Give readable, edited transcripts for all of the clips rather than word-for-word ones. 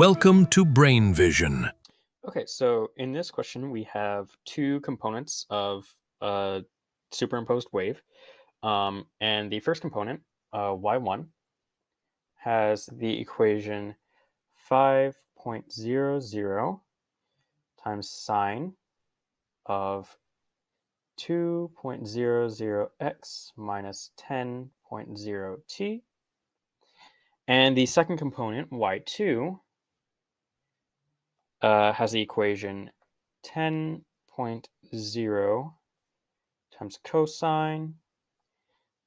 Welcome to Brain Vision. Okay, so in this question, we have two components of a superimposed wave. And the first component, y1, has the equation 5.00 times sine of 2.00x minus 10.0t. And the second component, y2, has the equation 10.0 times cosine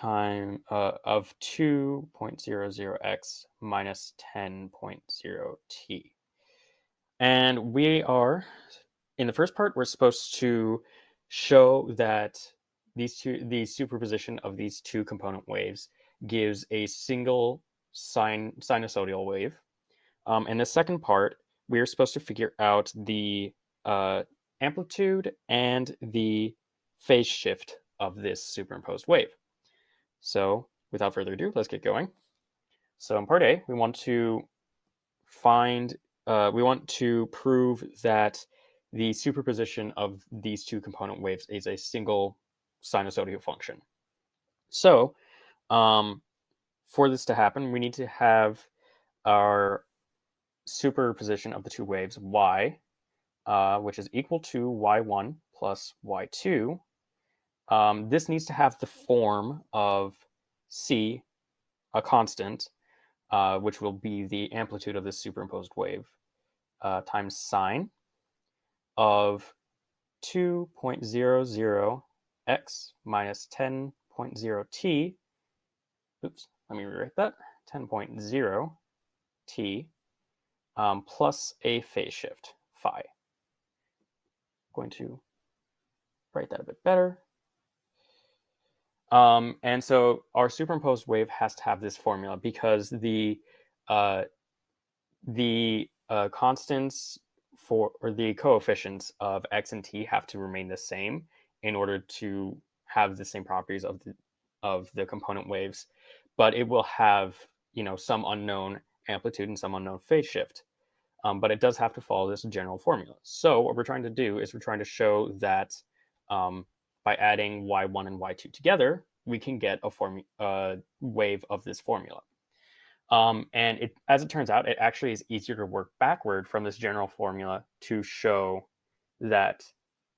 of 2.00x minus 10.0t. And we are, in the first part, we're supposed to show that the superposition of these two component waves gives a single sinusoidal wave. In the second part, we are supposed to figure out the amplitude and the phase shift of this superimposed wave. So without further ado, let's get going. So in part A, we want to prove that the superposition of these two component waves is a single sinusoidal function. So for this to happen, we need to have our superposition of the two waves y, which is equal to y1 plus y2. This needs to have the form of c, a constant, which will be the amplitude of this superimposed wave, times sine of 2.00x minus 10.0t. Oops, let me rewrite that. 10.0t plus a phase shift, phi. I'm going to write that a bit better. And so our superimposed wave has to have this formula because the constants or the coefficients of x and t have to remain the same in order to have the same properties of the component waves, but it will have some unknown amplitude and some unknown phase shift. But it does have to follow this general formula. So what we're trying to do is we're trying to show that by adding y1 and y2 together, we can get a wave of this formula. And as it turns out, it actually is easier to work backward from this general formula to show that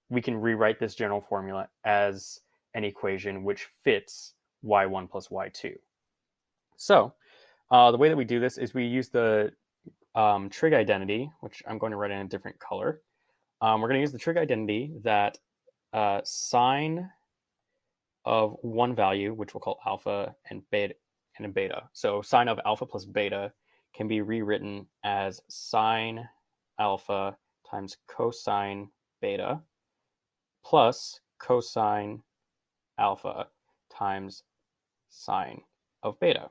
we can rewrite this general formula as an equation which fits y1 plus y2. So the way that we do this is we use the trig identity, which I'm going to write in a different color. We're going to use the trig identity that sine of one value, which we'll call alpha, and beta. So sine of alpha plus beta can be rewritten as sine alpha times cosine beta plus cosine alpha times sine of beta.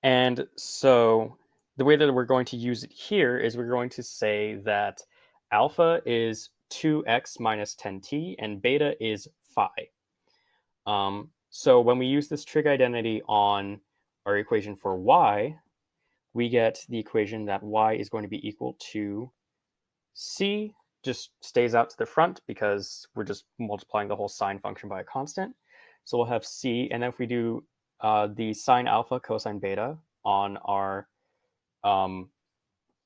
And so the way that we're going to use it here is we're going to say that alpha is 2x minus 10t and beta is phi. So when we use this trig identity on our equation for y, we get the equation that y is going to be equal to c, just stays out to the front because we're just multiplying the whole sine function by a constant. So we'll have c, and then if we do the sine alpha cosine beta on our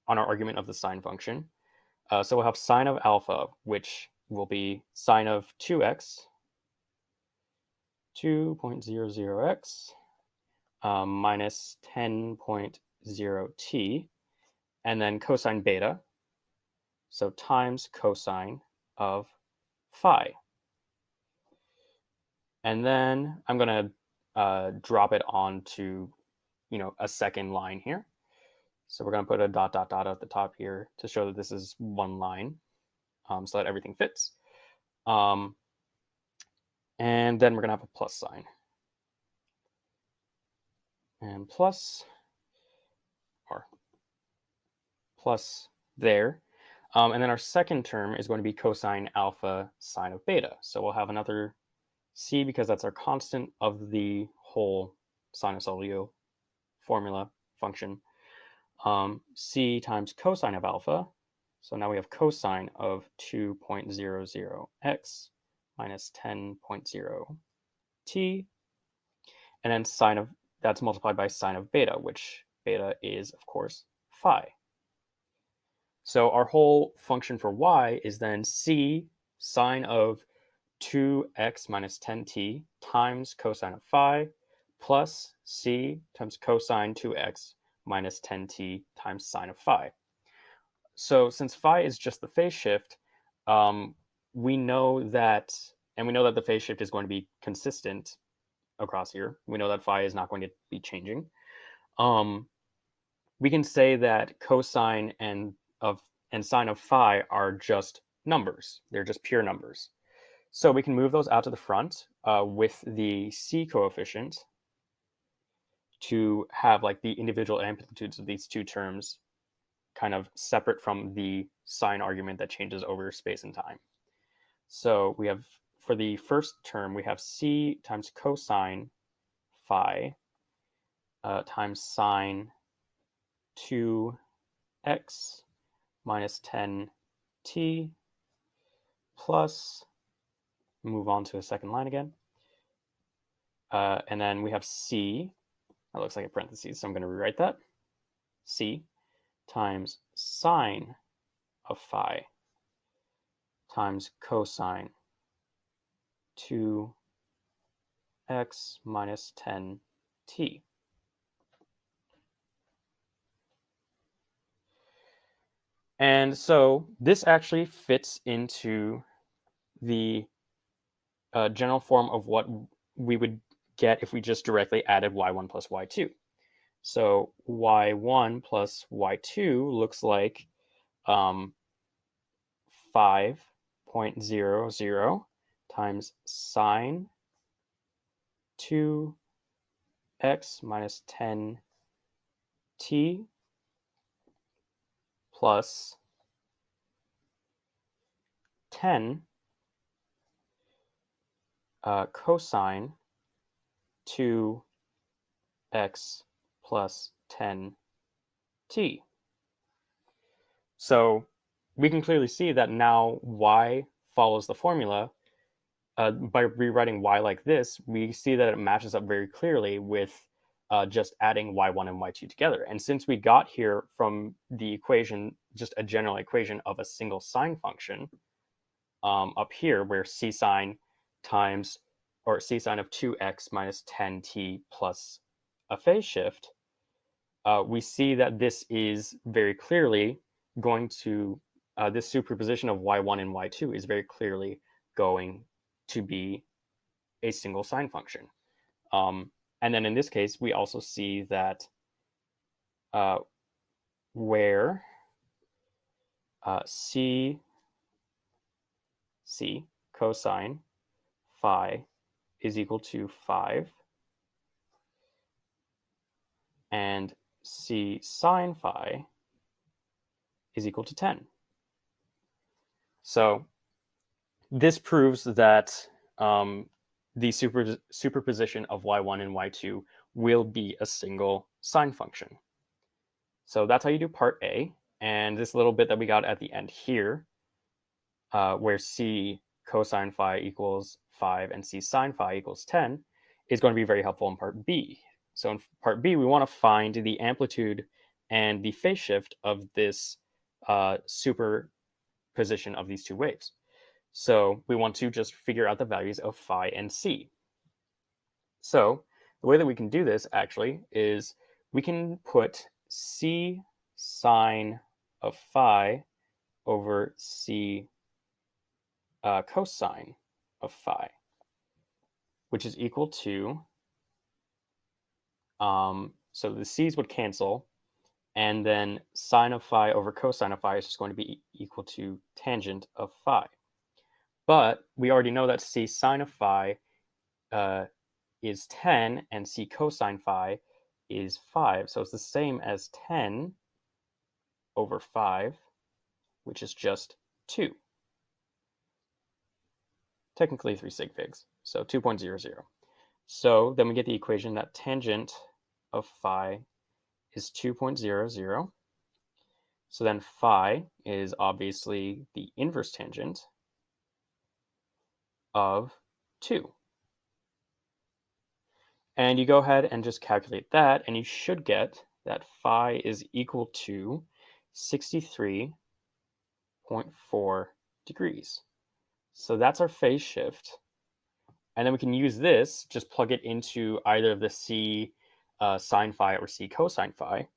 argument of the sine function, so we'll have sine of alpha, which will be sine of 2x 2.00x minus 10.0t, and then cosine beta, so times cosine of phi. And then I'm going to drop it onto, a second line here. So we're going to put a dot, dot, dot at the top here to show that this is one line, so that everything fits. And then we're going to have a plus sign. And plus there. And then our second term is going to be cosine alpha sine of beta. So we'll have another c because that's our constant of the whole sinusoidal formula function, c times cosine of alpha. So now we have cosine of 2.00x minus 10.0 t, and then sine of that's multiplied by sine of beta, which beta is, of course, phi. So our whole function for y is then c sine of 2x minus 10t times cosine of phi plus c times cosine 2x minus 10t times sine of phi. So since phi is just the phase shift, we know that, and we know that the phase shift is going to be consistent across here. We know that phi is not going to be changing. We can say that cosine and sine of phi are just numbers. They're just pure numbers. So we can move those out to the front with the c coefficient to have like the individual amplitudes of these two terms kind of separate from the sine argument that changes over space and time. So we have, for the first term, we have c times cosine phi times sine 2x minus 10t plus, move on to a second line again. And then we have c, that looks like a parentheses, so I'm going to rewrite that. C times sine of phi times cosine 2x minus 10t. And so this actually fits into the general form of what we would get if we just directly added y1 plus y2. So y1 plus y2 looks like 5.00 times sine 2x minus 10t plus 10 cosine 2x plus 10t. So we can clearly see that now y follows the formula. By rewriting y like this, we see that it matches up very clearly with just adding y1 and y2 together. And since we got here from the equation, just a general equation of a single sine function, up here where c sine times, or c sine of 2x minus 10t plus a phase shift, we see that this is very clearly going to, this superposition of y1 and y2 is very clearly going to be a single sine function. And then in this case, we also see that where c cosine phi is equal to 5 and c sine phi is equal to 10. So this proves that the superposition of y1 and y2 will be a single sine function. So that's how you do part A. And this little bit that we got at the end here, where c cosine phi equals 5 and c sine phi equals 10, is going to be very helpful in part B. So in part B, we want to find the amplitude and the phase shift of this superposition of these two waves. So we want to just figure out the values of phi and c. So the way that we can do this actually is we can put c sine of phi over c cosine of phi, which is equal to, so the c's would cancel, and then sine of phi over cosine of phi is just going to be equal to tangent of phi. But we already know that c sine of phi is 10 and c cosine phi is 5. So it's the same as 10 over 5, which is just 2. Technically 3 sig figs, so 2.00. So then we get the equation that tangent of phi is 2.00. So then phi is obviously the inverse tangent of 2. And you go ahead and just calculate that, and you should get that phi is equal to 63.4 degrees. So that's our phase shift. And then we can use this, just plug it into either the C sine phi or C cosine phi.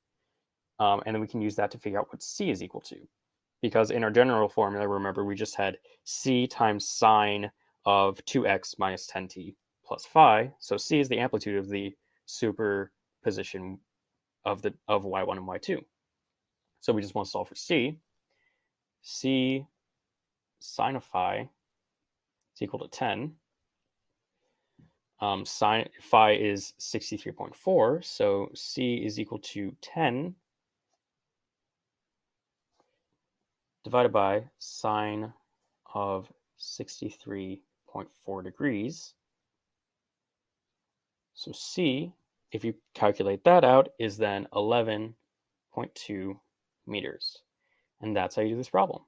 And then we can use that to figure out what C is equal to. Because in our general formula, remember, we just had C times sine of 2x minus 10t plus phi. So C is the amplitude of the superposition of y1 and y2. So we just want to solve for C. C sine of phi is equal to 10. Sine phi is 63.4, so C is equal to 10 divided by sine of 63.4 degrees. So C, if you calculate that out, is then 11.2 meters. And that's how you do this problem.